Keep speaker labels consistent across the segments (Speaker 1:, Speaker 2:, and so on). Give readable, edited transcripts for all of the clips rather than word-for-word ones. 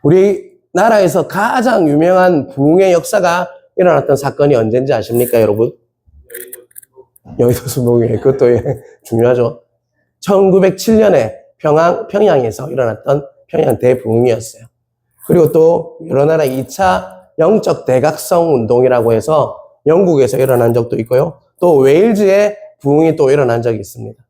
Speaker 1: 우리나라에서 가장 유명한 부흥의 역사가 일어났던 사건이 언제인지 아십니까, 여러분? 여의도 수목회. 그것도 중요하죠. 1907년에 평양에서 일어났던 평양 대부흥이었어요. 그리고 또 여러 나라 2차 영적 대각성 운동이라고 해서 영국에서 일어난 적도 있고요. 또 웨일즈의 부흥이 또 일어난 적이 있습니다.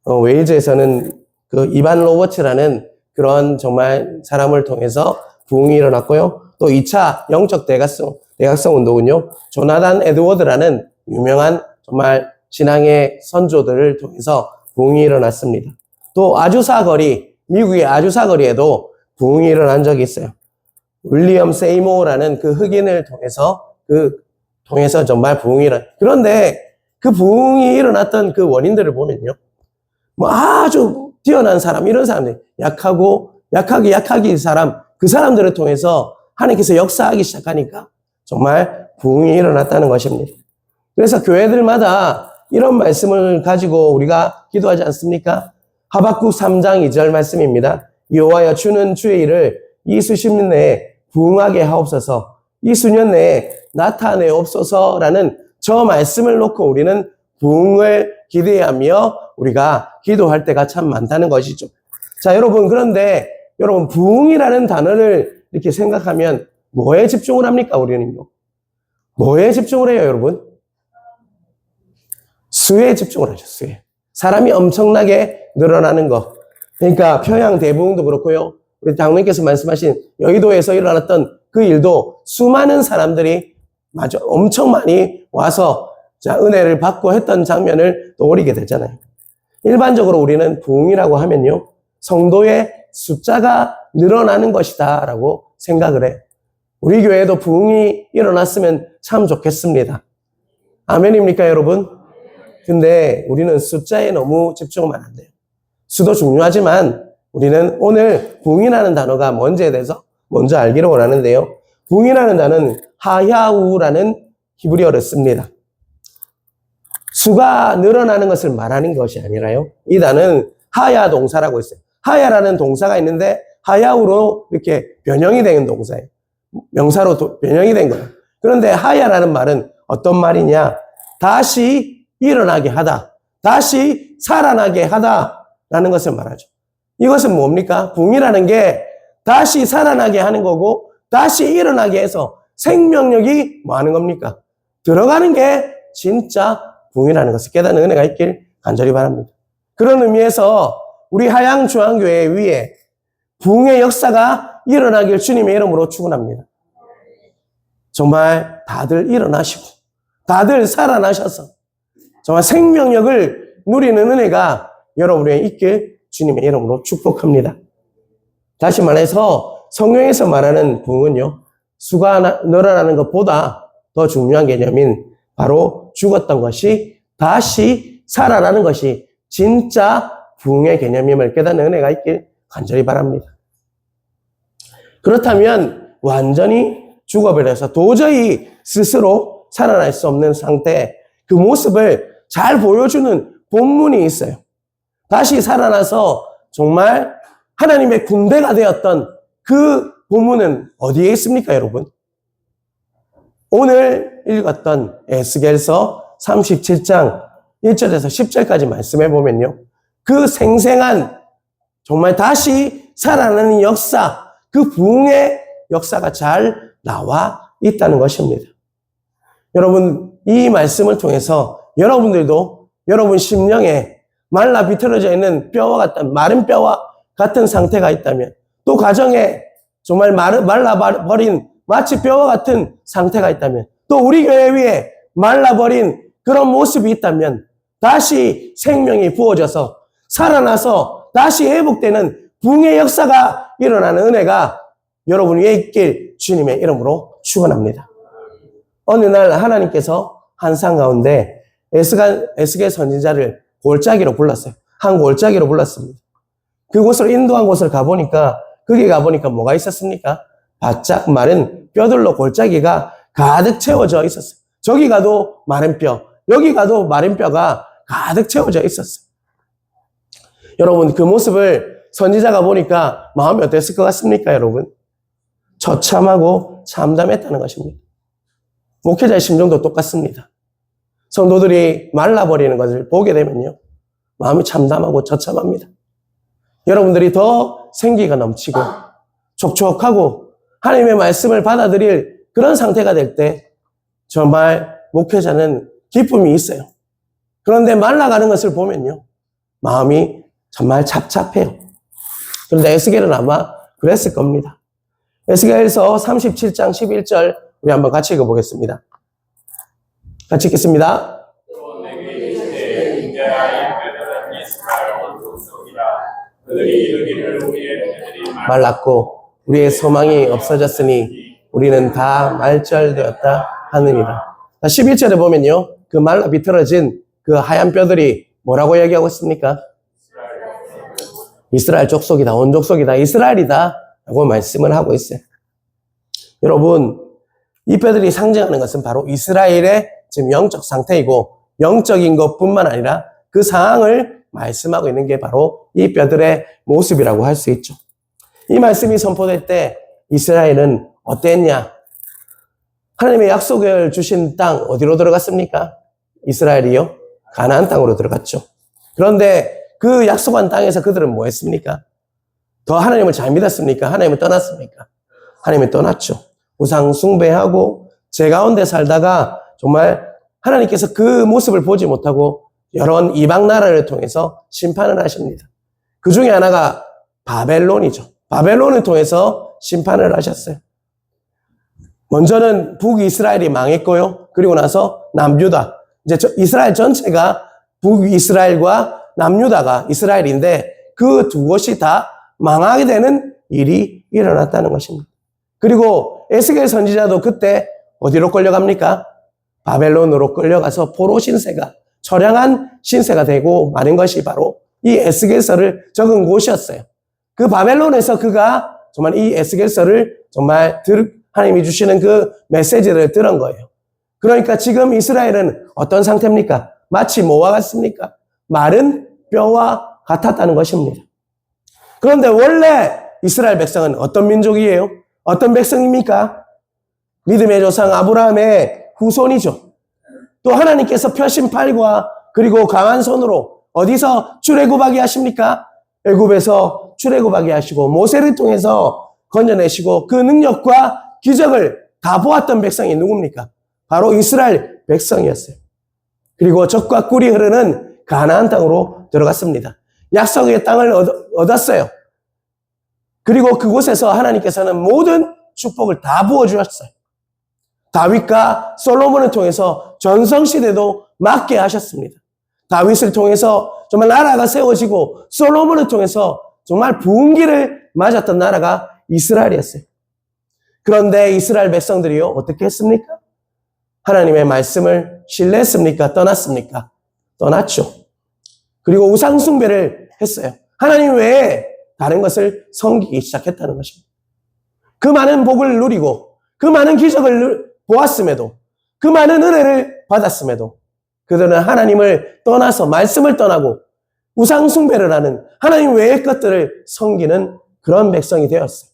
Speaker 1: 웨일즈에서는 그 이반 로버츠라는 그런 정말 사람을 통해서 부흥이 일어났고요. 또 2차 영적 대각성 운동은요, 조나단 에드워드라는 유명한 정말 신앙의 선조들을 통해서 부흥이 일어났습니다. 또 미국의 아주사거리에도 부흥이 일어난 적이 있어요. 윌리엄 세이모어라는 그 흑인을 통해서 정말 부흥이 그런데 그 부흥이 일어났던 그 원인들을 보면요, 뭐 아주 뛰어난 사람, 이런 사람들, 약하기 사람, 그 사람들을 통해서 하나님께서 역사하기 시작하니까 정말 부흥이 일어났다는 것입니다. 그래서 교회들마다 이런 말씀을 가지고 우리가 기도하지 않습니까? 하박국 3장 2절 말씀입니다. 여호와여, 주는 주의 일을 이 수십 내에 부흥하게 하옵소서, 이 수년 내에 나타내옵소서라는 저 말씀을 놓고 우리는 부흥을 기대하며 우리가 기도할 때가 참 많다는 것이죠. 자, 여러분, 그런데 여러분, 부흥이라는 단어를 이렇게 생각하면 뭐에 집중을 합니까, 우리는요? 뭐에 집중을 해요, 여러분? 수에 집중을 하죠, 수에. 사람이 엄청나게 늘어나는 것. 그러니까 평양 대부흥도 그렇고요. 우리 장로님께서 말씀하신 여의도에서 일어났던 그 일도 수많은 사람들이 엄청 많이 와서 은혜를 받고 했던 장면을 떠올리게 되잖아요. 일반적으로 우리는 부흥이라고 하면요, 성도의 숫자가 늘어나는 것이다 라고 생각을 해요. 우리 교회도 부흥이 일어났으면 참 좋겠습니다. 아멘입니까, 여러분? 근데 우리는 숫자에 너무 집중하면 안 돼요. 수도 중요하지만 우리는 오늘 부흥이라는 단어가 뭔지에 대해서 먼저 알기를 원하는데요. 부흥이라는 단어는 하야우라는 히브리어를 씁니다. 수가 늘어나는 것을 말하는 것이 아니라요, 이 단어는 하야 동사라고 있어요. 하야라는 동사가 있는데 하야우로 이렇게 변형이 된 동사예요. 명사로 변형이 된 거예요. 그런데 하야라는 말은 어떤 말이냐? 다시 일어나게 하다, 다시 살아나게 하다라는 것을 말하죠. 이것은 뭡니까? 부흥이라는 게 다시 살아나게 하는 거고, 다시 일어나게 해서 생명력이 뭐 하는 겁니까? 들어가는 게 진짜 부흥이라는 것을 깨닫는 은혜가 있길 간절히 바랍니다. 그런 의미에서 우리 하양중앙교회 위에 부흥의 역사가 일어나길 주님의 이름으로 축원합니다. 정말 다들 일어나시고 다들 살아나셔서 정말 생명력을 누리는 은혜가 여러분에게 있길 주님의 이름으로 축복합니다. 다시 말해서 성경에서 말하는 부흥은요, 수가 늘어나는 것보다 더 중요한 개념인 바로 죽었던 것이 다시 살아나는 것이 진짜 부흥의 개념임을 깨닫는 은혜가 있길 간절히 바랍니다. 그렇다면 완전히 죽어버려서 도저히 스스로 살아날 수 없는 상태, 그 모습을 잘 보여주는 본문이 있어요. 다시 살아나서 정말 하나님의 군대가 되었던 그 본문은 어디에 있습니까, 여러분? 오늘 읽었던 에스겔서 37장 1절에서 10절까지 말씀해 보면요, 그 생생한 정말 다시 살아나는 역사, 그 부흥의 역사가 잘 나와 있다는 것입니다. 여러분, 이 말씀을 통해서 여러분들도 여러분 심령에 말라 비틀어져 있는 마른 뼈와 같은 상태가 있다면, 또 가정에 정말 말라버린 마치 뼈와 같은 상태가 있다면, 또 우리 교회 위에 말라버린 그런 모습이 있다면 다시 생명이 부어져서 살아나서 다시 회복되는 부흥의 역사가 일어나는 은혜가 여러분 위에 있길 주님의 이름으로 축원합니다. 어느 날 하나님께서 한산 가운데 에스겔 선지자를 골짜기로 불렀어요. 한 골짜기로 불렀습니다. 그곳으로 인도한 곳을 가보니까, 거기 가보니까 뭐가 있었습니까? 바짝 마른 뼈들로 골짜기가 가득 채워져 있었어요. 저기 가도 마른 뼈, 여기 가도 마른 뼈가 가득 채워져 있었어요. 여러분, 그 모습을 선지자가 보니까 마음이 어땠을 것 같습니까, 여러분? 처참하고 참담했다는 것입니다. 목회자의 심정도 똑같습니다. 성도들이 말라버리는 것을 보게 되면요, 마음이 참담하고 처참합니다. 여러분들이 더 생기가 넘치고 촉촉하고 하나님의 말씀을 받아들일 그런 상태가 될 때 정말 목회자는 기쁨이 있어요. 그런데 말라가는 것을 보면요, 마음이 정말 잡잡해요. 그런데 에스겔은 아마 그랬을 겁니다. 에스겔서 37장 11절 우리 한번 같이 읽어보겠습니다. 같이 읽겠습니다. 말랐고 우리의 소망이 없어졌으니 우리는 다 말절되었다 하느니라. 11절에 보면요, 그 말라 비틀어진 그 하얀 뼈들이 뭐라고 얘기하고 있습니까? 이스라엘 족속이다, 온 족속이다, 이스라엘이다 라고 말씀을 하고 있어요. 여러분, 이 뼈들이 상징하는 것은 바로 이스라엘의 지금 영적 상태이고, 영적인 것뿐만 아니라 그 상황을 말씀하고 있는 게 바로 이 뼈들의 모습이라고 할 수 있죠. 이 말씀이 선포될 때 이스라엘은 어땠냐? 하나님의 약속을 주신 땅 어디로 들어갔습니까? 이스라엘이요? 가나안 땅으로 들어갔죠. 그런데 그 약속한 땅에서 그들은 뭐 했습니까? 더 하나님을 잘 믿었습니까? 하나님을 떠났습니까? 하나님을 떠났죠. 우상 숭배하고 제 가운데 살다가 정말 하나님께서 그 모습을 보지 못하고 여러 이방 나라를 통해서 심판을 하십니다. 그 중에 하나가 바벨론이죠. 바벨론을 통해서 심판을 하셨어요. 먼저는 북이스라엘이 망했고요. 그리고 나서 남유다. 이제 이스라엘 전체가 북이스라엘과 남유다가 이스라엘인데 그 두 곳이 다 망하게 되는 일이 일어났다는 것입니다. 그리고 에스겔 선지자도 그때 어디로 끌려갑니까? 바벨론으로 끌려가서 포로 신세가, 처량한 신세가 되고 마는 것이 바로 이 에스겔서를 적은 곳이었어요. 그 바벨론에서 그가 정말 이 에스겔서를 정말 하나님이 주시는 그 메시지를 들은 거예요. 그러니까 지금 이스라엘은 어떤 상태입니까? 마치 뭐와 같습니까? 마른 뼈와 같았다는 것입니다. 그런데 원래 이스라엘 백성은 어떤 민족이에요? 어떤 백성입니까? 믿음의 조상 아브라함의 후손이죠. 또 하나님께서 펴신 팔과 그리고 강한 손으로 어디서 출애굽하게 하십니까? 애굽에서 출애굽하게 하시고 모세를 통해서 건져내시고 그 능력과 기적을 다 보았던 백성이 누굽니까? 바로 이스라엘 백성이었어요. 그리고 젖과 꿀이 흐르는 가나안 땅으로 들어갔습니다. 약속의 땅을 얻었어요. 그리고 그곳에서 하나님께서는 모든 축복을 다 부어주셨어요. 다윗과 솔로몬을 통해서 전성시대도 맞게 하셨습니다. 다윗을 통해서 정말 나라가 세워지고 솔로몬을 통해서 정말 부흥기를 맞았던 나라가 이스라엘이었어요. 그런데 이스라엘 백성들이요, 어떻게 했습니까? 하나님의 말씀을 신뢰했습니까? 떠났습니까? 떠났죠. 그리고 우상숭배를 했어요. 하나님 외에 다른 것을 섬기기 시작했다는 것입니다. 그 많은 복을 누리고 그 많은 기적을 보았음에도 그 많은 은혜를 받았음에도 그들은 하나님을 떠나서 말씀을 떠나고 우상숭배를 하는 하나님 외의 것들을 섬기는 그런 백성이 되었어요.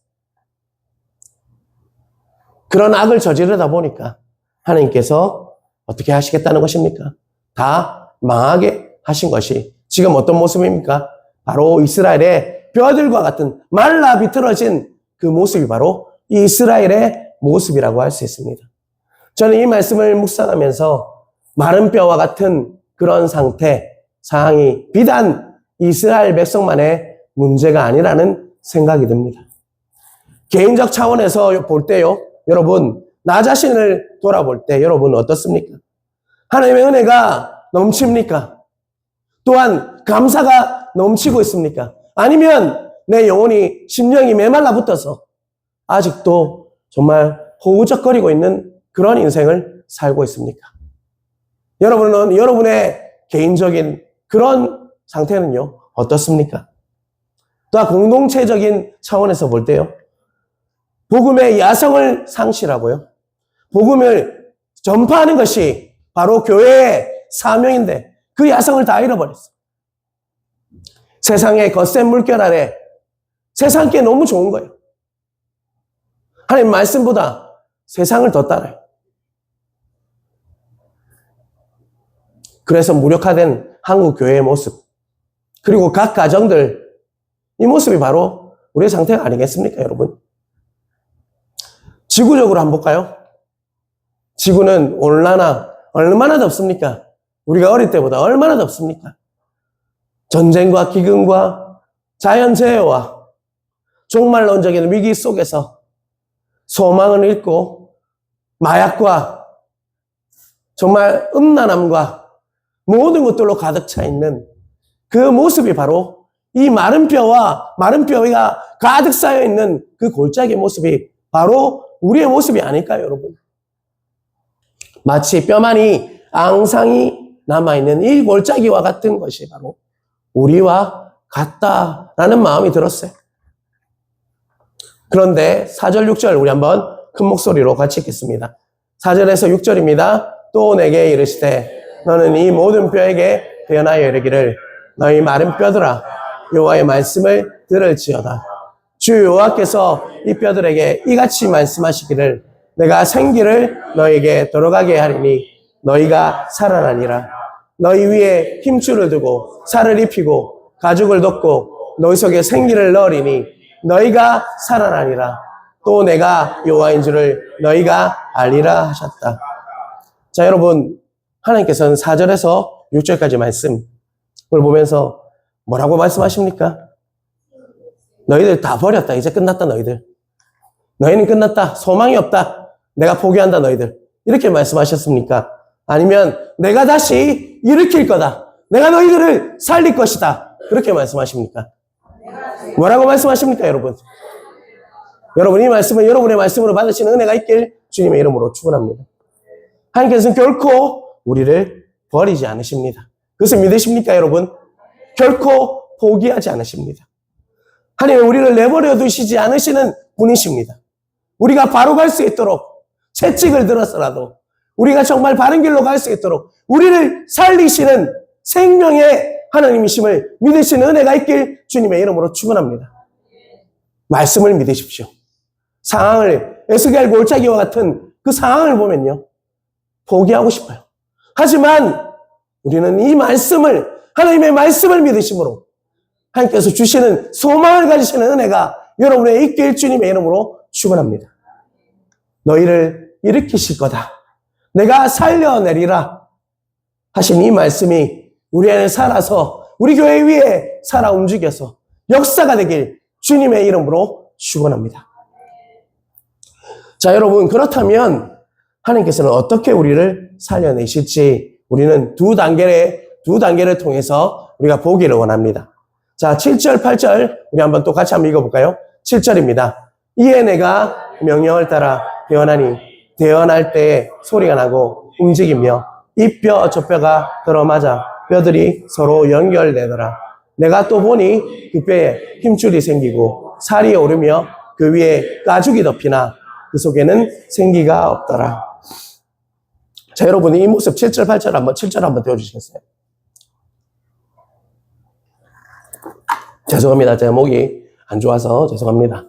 Speaker 1: 그런 악을 저지르다 보니까 하나님께서 어떻게 하시겠다는 것입니까? 다 망하게 하신 것이 지금 어떤 모습입니까? 바로 이스라엘의 뼈들과 같은 말라 비틀어진 그 모습이 바로 이스라엘의 모습이라고 할 수 있습니다. 저는 이 말씀을 묵상하면서 마른 뼈와 같은 그런 상황이 비단 이스라엘 백성만의 문제가 아니라는 생각이 듭니다. 개인적 차원에서 볼 때요, 여러분, 나 자신을 돌아볼 때 여러분 어떻습니까? 하나님의 은혜가 넘칩니까? 또한 감사가 넘치고 있습니까? 아니면 내 영혼이 심령이 메말라 붙어서 아직도 정말 허우적거리고 있는 그런 인생을 살고 있습니까? 여러분은 여러분의 개인적인 그런 상태는요, 어떻습니까? 또한 공동체적인 차원에서 볼 때요, 복음의 야성을 상실하고요, 복음을 전파하는 것이 바로 교회의 사명인데 그 야성을 다 잃어버렸어요. 세상의 거센 물결 아래 세상께 너무 좋은 거예요. 하나님 말씀보다 세상을 더 따라요. 그래서 무력화된 한국 교회의 모습, 그리고 각 가정들, 이 모습이 바로 우리의 상태가 아니겠습니까, 여러분? 지구적으로 한번 볼까요? 지구는 온난화 얼마나 덥습니까? 우리가 어릴 때보다 얼마나 덥습니까? 전쟁과 기근과 자연재해와 종말론적인 위기 속에서 소망을 잃고 마약과 정말 음란함과 모든 것들로 가득 차 있는 그 모습이 바로 이 마른 뼈와 마른 뼈가 가득 쌓여 있는 그 골짜기 모습이 바로 우리의 모습이 아닐까요, 여러분? 마치 뼈만이 앙상이 남아있는 이 골짜기와 같은 것이 바로 우리와 같다라는 마음이 들었어요. 그런데 4절, 6절 우리 한번 큰 목소리로 같이 읽겠습니다. 4절에서 6절입니다. 또 내게 이르시되 너는 이 모든 뼈에게 대언하여 이르기를 너희 마른 뼈들아 여호와의 말씀을 들을지어다. 주 여호와께서 이 뼈들에게 이같이 말씀하시기를 내가 생기를 너희에게 들어가게 하리니 너희가 살아나니라. 너희 위에 힘줄을 두고 살을 입히고 가죽을 덮고 너희 속에 생기를 넣으리니 너희가 살아나니라. 또 내가 여호와인 줄을 너희가 알리라 하셨다. 자, 여러분, 하나님께서는 4절에서 6절까지 말씀을 보면서 뭐라고 말씀하십니까? 너희들 다 버렸다. 이제 끝났다, 너희들. 너희는 끝났다. 소망이 없다. 내가 포기한다, 너희들. 이렇게 말씀하셨습니까? 아니면 내가 다시 일으킬 거다. 내가 너희들을 살릴 것이다. 그렇게 말씀하십니까? 뭐라고 말씀하십니까, 여러분? 여러분, 이 말씀은 여러분의 말씀으로 받으시는 은혜가 있길 주님의 이름으로 축원합니다. 하나님께서는 결코 우리를 버리지 않으십니다. 그것을 믿으십니까, 여러분? 결코 포기하지 않으십니다. 하나님은 우리를 내버려 두시지 않으시는 분이십니다. 우리가 바로 갈 수 있도록 채찍을 들어서라도 우리가 정말 바른 길로 갈 수 있도록 우리를 살리시는 생명의 하나님이심을 믿으시는 은혜가 있길 주님의 이름으로 축원합니다. 말씀을 믿으십시오. 상황을 에스겔 골짜기와 같은 그 상황을 보면요, 포기하고 싶어요. 하지만 우리는 이 말씀을, 하나님의 말씀을 믿으심으로 하나님께서 주시는 소망을 가지시는 은혜가 여러분의 있길 주님의 이름으로 축원합니다. 너희를 일으키실 거다. 내가 살려내리라 하신 이 말씀이 우리 안에 살아서 우리 교회 위에 살아 움직여서 역사가 되길 주님의 이름으로 축원합니다. 자, 여러분, 그렇다면 하나님께서는 어떻게 우리를 살려내실지 우리는 두 단계를 통해서 우리가 보기를 원합니다. 자, 7절, 8절 우리 한번 또 같이 한번 읽어볼까요? 7절입니다. 이에 내가 명령을 따라 대언하니 대언할 때에 소리가 나고 움직이며 이 뼈 저 뼈가 들어맞아 뼈들이 서로 연결되더라. 내가 또 보니 그 뼈에 힘줄이 생기고 살이 오르며 그 위에 가죽이 덮이나 그 속에는 생기가 없더라. 자, 여러분, 이 모습 7절, 7절 한번 띄워주시겠어요? 죄송합니다. 제가 목이 안 좋아서 죄송합니다.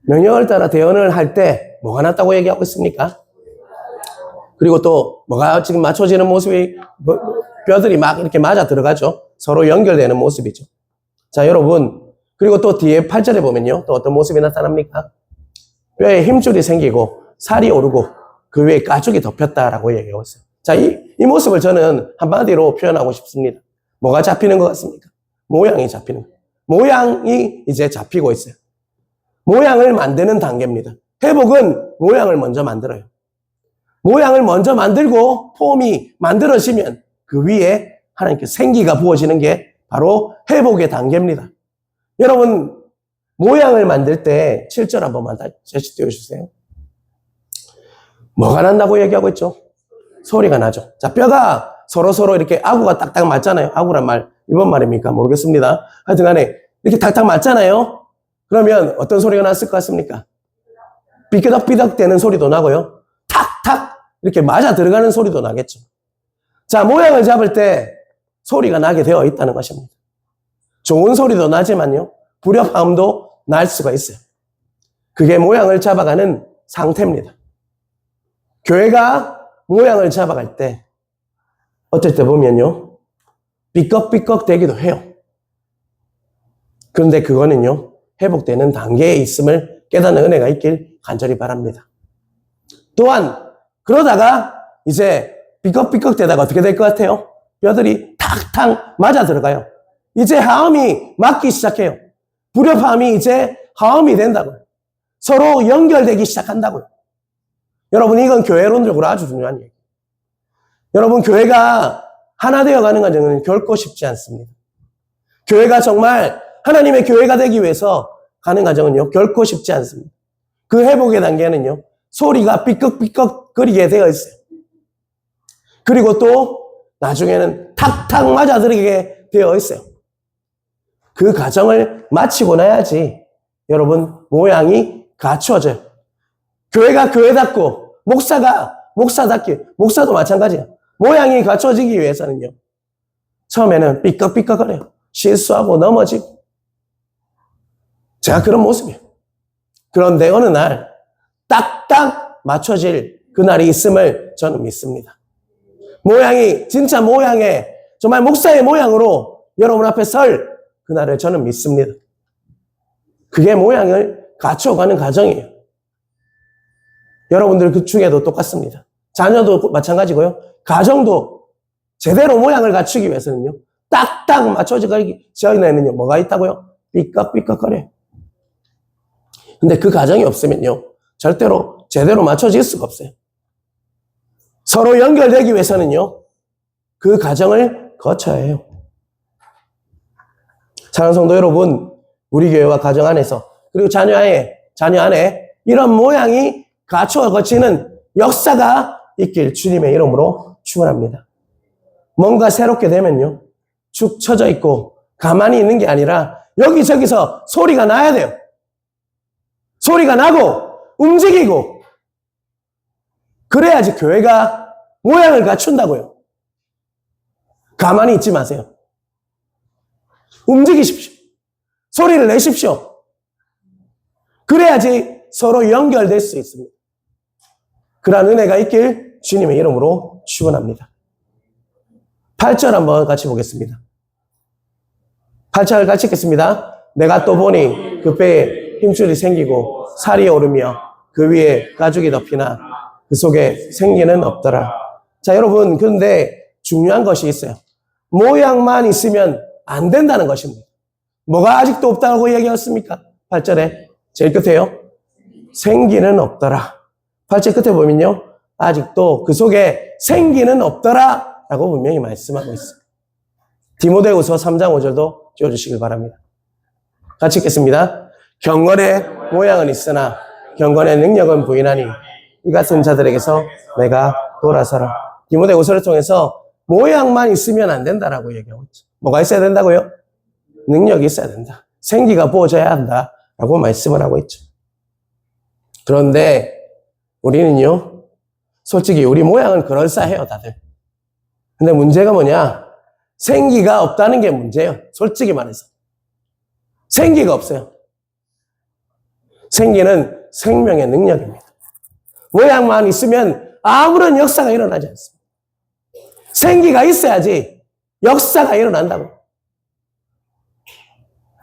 Speaker 1: 명령을 따라 대언을 할 때 뭐가 낫다고 얘기하고 있습니까? 그리고 또 뭐가 지금 맞춰지는 모습이 뼈들이 막 이렇게 맞아 들어가죠. 서로 연결되는 모습이죠. 자, 여러분, 그리고 또 뒤에 8절에 보면요, 또 어떤 모습이 나타납니까? 뼈에 힘줄이 생기고 살이 오르고 그 위에 가죽이 덮였다라고 얘기하고 있어요. 자, 이 모습을 저는 한마디로 표현하고 싶습니다. 뭐가 잡히는 것 같습니까? 모양이 잡히는 거예요. 모양이 이제 잡히고 있어요. 모양을 만드는 단계입니다. 회복은 모양을 먼저 만들어요. 모양을 먼저 만들고 폼이 만들어지면 그 위에 하나님께 생기가 부어지는 게 바로 회복의 단계입니다. 여러분, 모양을 만들 때 7절 한 번만 다시 띄워주세요. 뭐가 난다고 얘기하고 있죠? 소리가 나죠. 자, 뼈가 서로 이렇게 아구가 딱딱 맞잖아요. 아구란 말, 일본 말입니까? 모르겠습니다. 하여튼 간에 이렇게 딱딱 맞잖아요. 그러면 어떤 소리가 났을 것 같습니까? 삐끗덕삐덕 되는 소리도 나고요. 탁탁 이렇게 맞아 들어가는 소리도 나겠죠. 자, 모양을 잡을 때 소리가 나게 되어 있다는 것입니다. 좋은 소리도 나지만요, 불협화음도 날 수가 있어요. 그게 모양을 잡아가는 상태입니다. 교회가 모양을 잡아갈 때 어떨 때 보면요, 삐걱삐걱 되기도 해요. 그런데 그거는요, 회복되는 단계에 있음을 깨닫는 은혜가 있길 간절히 바랍니다. 또한 그러다가 이제 삐걱삐걱 되다가 어떻게 될 것 같아요? 뼈들이 탁탁 맞아 들어가요. 이제 하음이 맞기 시작해요. 불협화음이 이제 하음이 된다고요. 서로 연결되기 시작한다고요. 여러분, 이건 교회론적으로 아주 중요한 얘기예요. 여러분, 교회가 하나 되어가는 과정은 결코 쉽지 않습니다. 교회가 정말 하나님의 교회가 되기 위해서 가는 과정은요, 결코 쉽지 않습니다. 그 회복의 단계는요, 소리가 삐걱삐걱거리게 되어 있어요. 그리고 또 나중에는 탁탁 맞아들이게 되어 있어요. 그 과정을 마치고 나야지 여러분 모양이 갖추어져요. 교회가 교회답고 목사가 목사답게, 목사도 마찬가지예요. 모양이 갖춰지기 위해서는요, 처음에는 삐걱삐걱거려요. 실수하고 넘어지고. 제가 그런 모습이에요. 그런데 어느 날 딱딱 맞춰질 그날이 있음을 저는 믿습니다. 모양이 진짜 모양의 정말 목사의 모양으로 여러분 앞에 설 그날을 저는 믿습니다. 그게 모양을 갖춰가는 과정이에요. 여러분들 그 중에도 똑같습니다. 자녀도 마찬가지고요. 가정도 제대로 모양을 갖추기 위해서는요, 딱딱 맞춰지기 전에는요, 뭐가 있다고요? 삐걱삐걱거려요. 근데 그 과정이 없으면요, 절대로 제대로 맞춰질 수가 없어요. 서로 연결되기 위해서는요, 그 과정을 거쳐야 해요. 사랑하는 성도 여러분, 우리 교회와 가정 안에서, 그리고 자녀 안에 이런 모양이 갖춰 거치는 역사가 있길 주님의 이름으로 축원합니다. 뭔가 새롭게 되면요, 축 처져 있고 가만히 있는 게 아니라 여기저기서 소리가 나야 돼요. 소리가 나고 움직이고 그래야지 교회가 모양을 갖춘다고요. 가만히 있지 마세요. 움직이십시오. 소리를 내십시오. 그래야지 서로 연결될 수 있습니다. 그러한 은혜가 있길 주님의 이름으로 축원합니다. 8절 한번 같이 보겠습니다. 8절 같이 읽겠습니다. 내가 또 보니 그 뼈에 힘줄이 생기고 살이 오르며 그 위에 가죽이 덮이나 그 속에 생기는 없더라. 자, 여러분, 그런데 중요한 것이 있어요. 모양만 있으면 안 된다는 것입니다. 뭐가 아직도 없다고 얘기했습니까? 8절에 제일 끝에요. 생기는 없더라. 8절 끝에 보면요, 아직도 그 속에 생기는 없더라 라고 분명히 말씀하고 있습니다. 디모데후서 3장 5절도 띄워주시길 바랍니다. 같이 읽겠습니다. 경건의 모양은 있으나 경건의 능력은 부인하니 이 같은 자들에게서 내가 돌아서라. 디모데후서를 통해서 모양만 있으면 안 된다라고 얘기하고 있죠. 뭐가 있어야 된다고요? 능력이 있어야 된다. 생기가 부어져야 한다라고 말씀을 하고 있죠. 그런데 우리는요, 솔직히 우리 모양은 그럴싸해요, 다들. 근데 문제가 뭐냐? 생기가 없다는 게 문제예요. 솔직히 말해서. 생기가 없어요. 생기는 생명의 능력입니다. 모양만 있으면 아무런 역사가 일어나지 않습니다. 생기가 있어야지 역사가 일어난다고.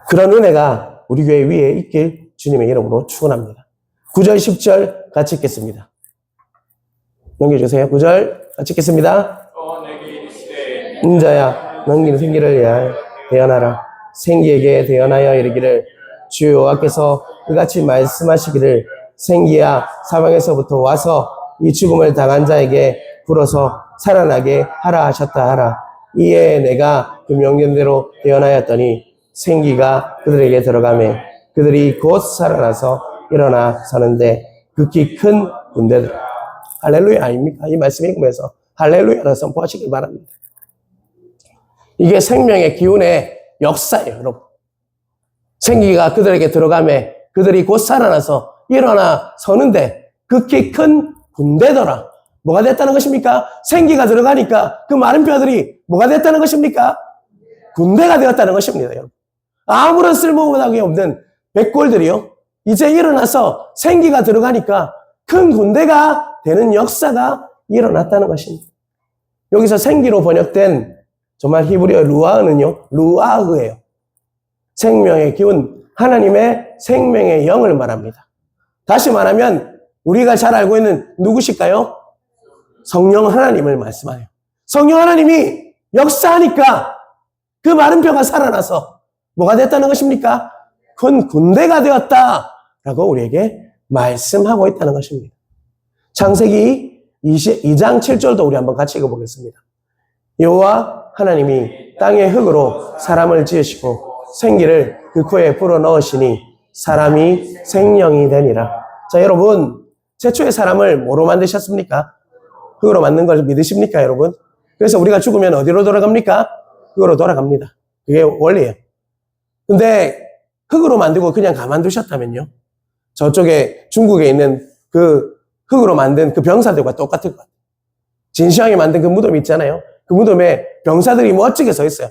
Speaker 1: 그런 은혜가 우리 교회 위에 있길 주님의 이름으로 축원합니다. 9절 10절 같이 읽겠습니다. 넘겨주세요. 9절 같이 읽겠습니다. 인자야 넘기는 생기를 위하여 대언하라. 생기에게 대언하여 이르기를 주 여호와께서 이같이 말씀하시기를 생기야 사방에서부터 와서 이 죽음을 당한 자에게 불어서 살아나게 하라 하셨다 하라. 이에 내가 그 명령대로 대언하였더니 생기가 그들에게 들어가매 그들이 곧 살아나서 일어나 서는데 극히 큰 군대들. 할렐루야 아닙니까? 이 말씀이 읽으면서 할렐루야를 선포하시길 바랍니다. 이게 생명의 기운의 역사예요, 여러분. 생기가 그들에게 들어가매 그들이 곧 살아나서 일어나 서는데 극히 큰 군대더라. 뭐가 됐다는 것입니까? 생기가 들어가니까 그 마른 뼈들이 뭐가 됐다는 것입니까? 군대가 되었다는 것입니다, 여러분. 아무런 쓸모가 없는 백골들이요, 이제 일어나서 생기가 들어가니까 큰 군대가 되는 역사가 일어났다는 것입니다. 여기서 생기로 번역된 정말 히브리어 루아흐는요, 루아흐예요. 생명의 기운, 하나님의 생명의 영을 말합니다. 다시 말하면 우리가 잘 알고 있는 누구실까요? 성령 하나님을 말씀하네요. 성령 하나님이 역사하니까 그 마른 뼈가 살아나서 뭐가 됐다는 것입니까? 큰 군대가 되었다라고 우리에게 말씀하고 있다는 것입니다. 창세기 22장 7절도 우리 한번 같이 읽어보겠습니다. 여호와 하나님이 땅의 흙으로 사람을 지으시고 생기를 그 코에 불어넣으시니 사람이 생명이 되니라. 자, 여러분, 최초의 사람을 뭐로 만드셨습니까? 흙으로 만든 걸 믿으십니까, 여러분? 그래서 우리가 죽으면 어디로 돌아갑니까? 흙으로 돌아갑니다. 그게 원리예요. 근데 흙으로 만들고 그냥 가만두셨다면요, 저쪽에 중국에 있는 그 흙으로 만든 그 병사들과 똑같을 것 같아요. 진시황이 만든 그 무덤 있잖아요. 그 무덤에 병사들이 멋지게 서 있어요.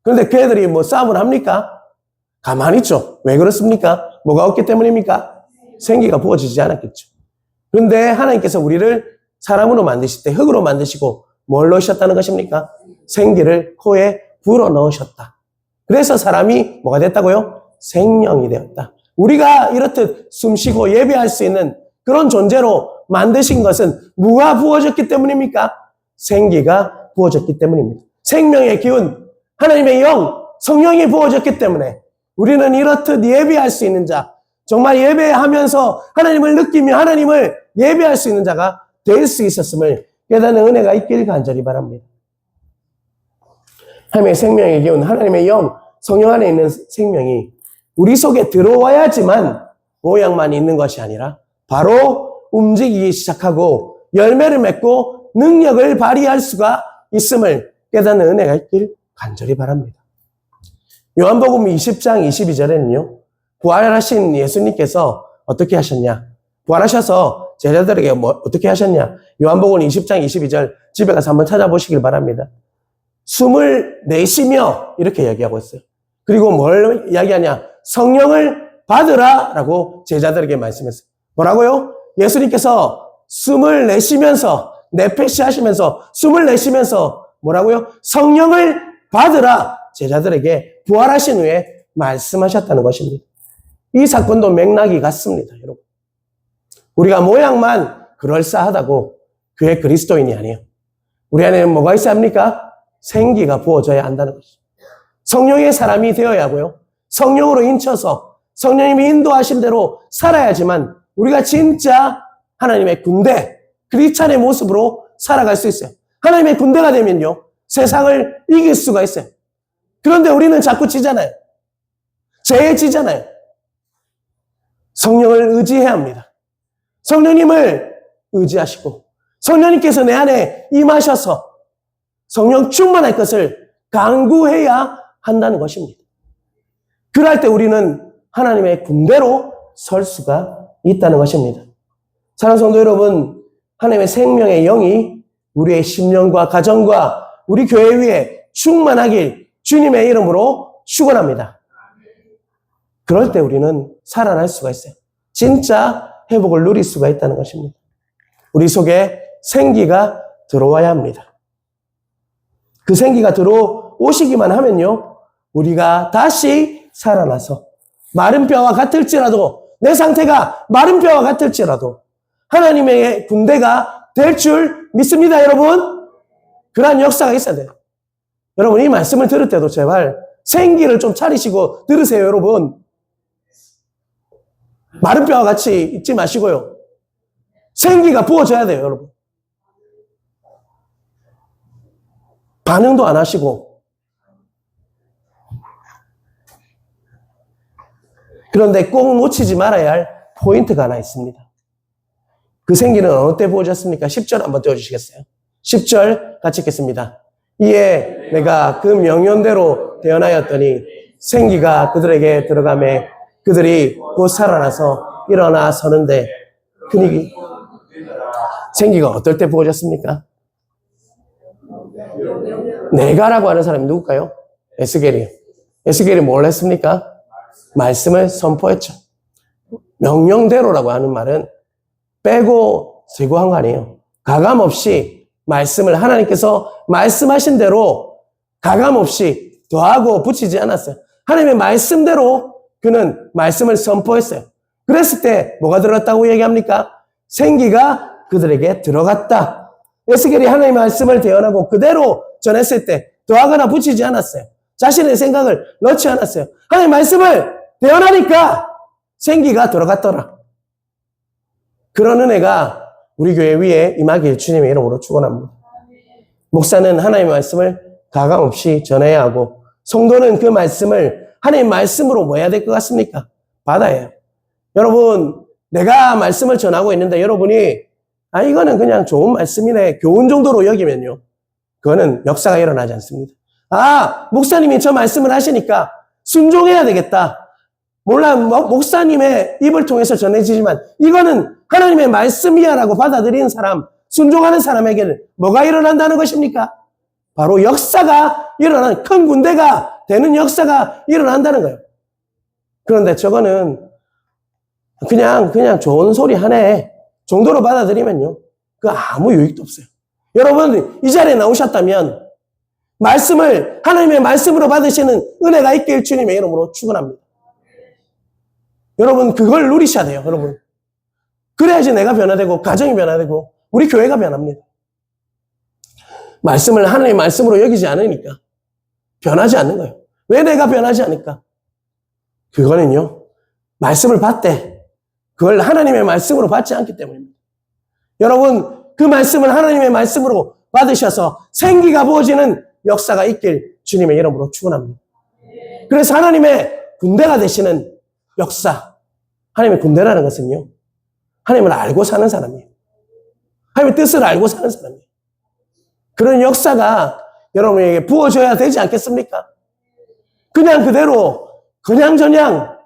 Speaker 1: 그런데 그 애들이 뭐 싸움을 합니까? 가만히 있죠. 왜 그렇습니까? 뭐가 없기 때문입니까? 생기가 부어지지 않았겠죠. 그런데 하나님께서 우리를 사람으로 만드실 때 흙으로 만드시고 뭘 넣으셨다는 것입니까? 생기를 코에 불어 넣으셨다. 그래서 사람이 뭐가 됐다고요? 생명이 되었다. 우리가 이렇듯 숨쉬고 예배할 수 있는 그런 존재로 만드신 것은 뭐가 부어졌기 때문입니까? 생기가 부어졌기 때문입니다. 생명의 기운, 하나님의 영, 성령이 부어졌기 때문에 우리는 이렇듯 예배할 수 있는 자, 정말 예배하면서 하나님을 느끼며 하나님을 예배할 수 있는 자가 될 수 있었음을 깨닫는 은혜가 있길 간절히 바랍니다. 하나님의 생명의 기운, 하나님의 영, 성령 안에 있는 생명이 우리 속에 들어와야지만 모양만 있는 것이 아니라 바로 움직이기 시작하고 열매를 맺고 능력을 발휘할 수가 있음을 깨닫는 은혜가 있길 간절히 바랍니다. 요한복음 20장 22절에는요, 부활하신 예수님께서 어떻게 하셨냐? 부활하셔서 제자들에게 어떻게 하셨냐? 요한복음 20장 22절 집에 가서 한번 찾아보시길 바랍니다. 숨을 내쉬며 이렇게 얘기하고 있어요. 그리고 뭘 이야기하냐? 성령을 받으라 라고 제자들에게 말씀했어요. 뭐라고요? 예수님께서 숨을 내쉬면서 내페시 하시면서 숨을 내쉬면서 뭐라고요? 성령을 받으라 제자들에게 부활하신 후에 말씀하셨다는 것입니다. 이 사건도 맥락이 같습니다, 여러분. 우리가 모양만 그럴싸하다고 그의 그리스도인이 아니에요. 우리 안에는 뭐가 있어야 합니까? 생기가 부어져야 한다는 것이죠. 성령의 사람이 되어야 하고요. 성령으로 인쳐서 성령님이 인도하신 대로 살아야지만 우리가 진짜 하나님의 군대, 크리스찬의 모습으로 살아갈 수 있어요. 하나님의 군대가 되면요, 세상을 이길 수가 있어요. 그런데 우리는 자꾸 지잖아요. 죄에 지잖아요. 성령을 의지해야 합니다. 성령님을 의지하시고 성령님께서 내 안에 임하셔서 성령 충만할 것을 강구해야 한다는 것입니다. 그럴 때 우리는 하나님의 군대로 설 수가 있다는 것입니다. 사랑하는 성도 여러분, 하나님의 생명의 영이 우리의 심령과 가정과 우리 교회 위에 충만하길 주님의 이름으로 축원합니다. 그럴 때 우리는 살아날 수가 있어요. 진짜 회복을 누릴 수가 있다는 것입니다. 우리 속에 생기가 들어와야 합니다. 그 생기가 들어오시기만 하면요, 우리가 다시 살아나서 마른 뼈와 같을지라도, 내 상태가 마른 뼈와 같을지라도 하나님의 군대가 될 줄 믿습니다, 여러분. 그러한 역사가 있어야 돼요. 여러분, 이 말씀을 들을 때도 제발 생기를 좀 차리시고 들으세요, 여러분. 마른 뼈와 같이 있지 마시고요. 생기가 부어져야 돼요, 여러분. 반응도 안 하시고. 그런데 꼭 놓치지 말아야 할 포인트가 하나 있습니다. 그 생기는 어느 때 부어졌습니까? 10절 한번 띄워주시겠어요? 10절 같이 읽겠습니다. 이에 내가 그 명령대로 대언하였더니 생기가 그들에게 들어가매 그들이 곧 살아나서 일어나 서는데 그니 생기가 어떨 때 부어졌습니까? 내가라고 하는 사람이 누굴까요? 에스겔이요. 에스겔이 뭘 했습니까? 말씀을 선포했죠. 명령대로라고 하는 말은 빼고 세고 한 거 아니에요. 가감 없이 말씀을 하나님께서 말씀하신 대로 가감 없이 더하고 붙이지 않았어요. 하나님의 말씀대로 그는 말씀을 선포했어요. 그랬을 때 뭐가 들어갔다고 얘기합니까? 생기가 그들에게 들어갔다. 에스겔이 하나님의 말씀을 대언하고 그대로 전했을 때 더하거나 붙이지 않았어요. 자신의 생각을 넣지 않았어요. 하나님의 말씀을 대언하니까 생기가 들어갔더라. 그런 은혜가 우리 교회 위에 임하길 주님의 이름으로 축원합니다. 목사는 하나님의 말씀을 가감없이 전해야 하고 성도는 그 말씀을 하나님의 말씀으로 뭐 해야 될 것 같습니까? 받아야 해요. 여러분, 내가 말씀을 전하고 있는데 여러분이 이거는 그냥 좋은 말씀이네, 교훈 정도로 여기면요, 그거는 역사가 일어나지 않습니다. 목사님이 저 말씀을 하시니까 순종해야 되겠다. 몰라, 목사님의 입을 통해서 전해지지만 이거는 하나님의 말씀이야라고 받아들이는 사람, 순종하는 사람에게는 뭐가 일어난다는 것입니까? 바로 역사가 일어나는, 큰 군대가 되는 역사가 일어난다는 거예요. 그런데 저거는 그냥 좋은 소리 하네 정도로 받아들이면요, 그 아무 유익도 없어요. 여러분, 이 자리에 나오셨다면 말씀을 하나님의 말씀으로 받으시는 은혜가 있길 주님의 이름으로 축원합니다. 여러분, 그걸 누리셔야 돼요. 여러분, 그래야지 내가 변화되고 가정이 변화되고 우리 교회가 변합니다. 말씀을 하나님의 말씀으로 여기지 않으니까 변하지 않는 거예요. 왜 내가 변하지 않을까? 그거는요, 말씀을 받되 그걸 하나님의 말씀으로 받지 않기 때문입니다. 여러분, 그 말씀을 하나님의 말씀으로 받으셔서 생기가 부어지는 역사가 있길 주님의 이름으로 축원합니다. 그래서 하나님의 군대가 되시는 역사, 하나님의 군대라는 것은요, 하나님을 알고 사는 사람이에요. 하나님의 뜻을 알고 사는 사람이에요. 그런 역사가 여러분에게 부어져야 되지 않겠습니까? 그냥 그대로 그냥저냥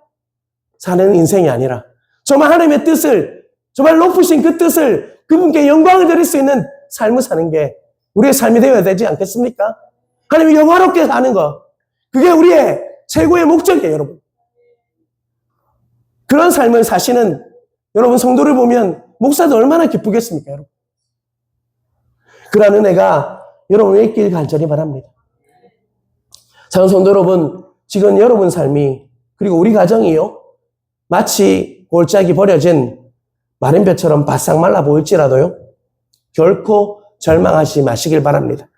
Speaker 1: 사는 인생이 아니라 정말 하나님의 뜻을, 정말 높으신 그 뜻을, 그분께 영광을 드릴 수 있는 삶을 사는 게 우리의 삶이 되어야 되지 않겠습니까? 하나님이 영화롭게 사는 거, 그게 우리의 최고의 목적이에요, 여러분. 그런 삶을 사시는 여러분 성도를 보면 목사도 얼마나 기쁘겠습니까, 여러분? 그런 은혜가 여러분의 있길 간절히 바랍니다. 사랑하는 성도 여러분, 지금 여러분 삶이, 그리고 우리 가정이요, 마치 골짜기 버려진 마른 벼처럼 바싹 말라 보일지라도요, 결코 절망하지 마시길 바랍니다.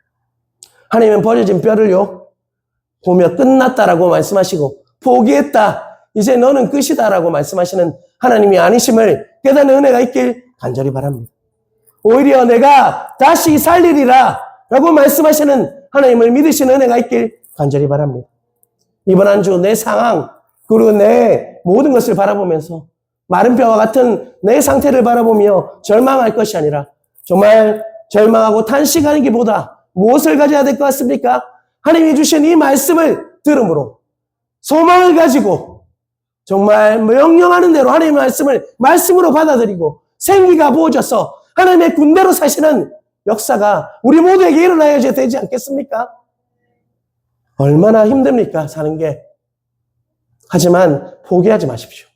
Speaker 1: 하나님은 버려진 뼈를요, 보며 끝났다라고 말씀하시고, 포기했다, 이제 너는 끝이다라고 말씀하시는 하나님이 아니심을 깨닫는 은혜가 있길 간절히 바랍니다. 오히려 내가 다시 살리리라 라고 말씀하시는 하나님을 믿으시는 은혜가 있길 간절히 바랍니다. 이번 한 주 내 상황, 그리고 내 모든 것을 바라보면서 마른 뼈와 같은 내 상태를 바라보며 절망할 것이 아니라 정말 절망하고 탄식하기보다 무엇을 가져야 될 것 같습니까? 하나님이 주신 이 말씀을 들음으로 소망을 가지고 정말 명령하는 대로 하나님의 말씀을 말씀으로 받아들이고 생기가 부어져서 하나님의 군대로 사시는 역사가 우리 모두에게 일어나야 되지 않겠습니까? 얼마나 힘듭니까, 사는 게. 하지만 포기하지 마십시오.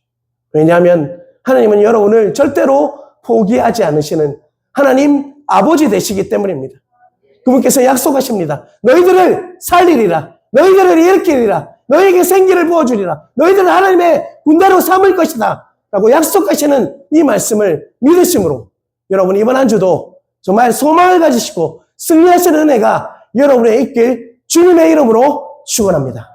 Speaker 1: 왜냐하면 하나님은 여러분을 절대로 포기하지 않으시는 하나님 아버지 되시기 때문입니다. 그분께서 약속하십니다. 너희들을 살리리라. 너희들을 일으키리라. 너희에게 생기를 부어주리라. 너희들을 하나님의 군대로 삼을 것이다 라고 약속하시는 이 말씀을 믿으심으로 여러분 이번 한 주도 정말 소망을 가지시고 승리하시는 은혜가 여러분의 있길 주님의 이름으로 축원합니다.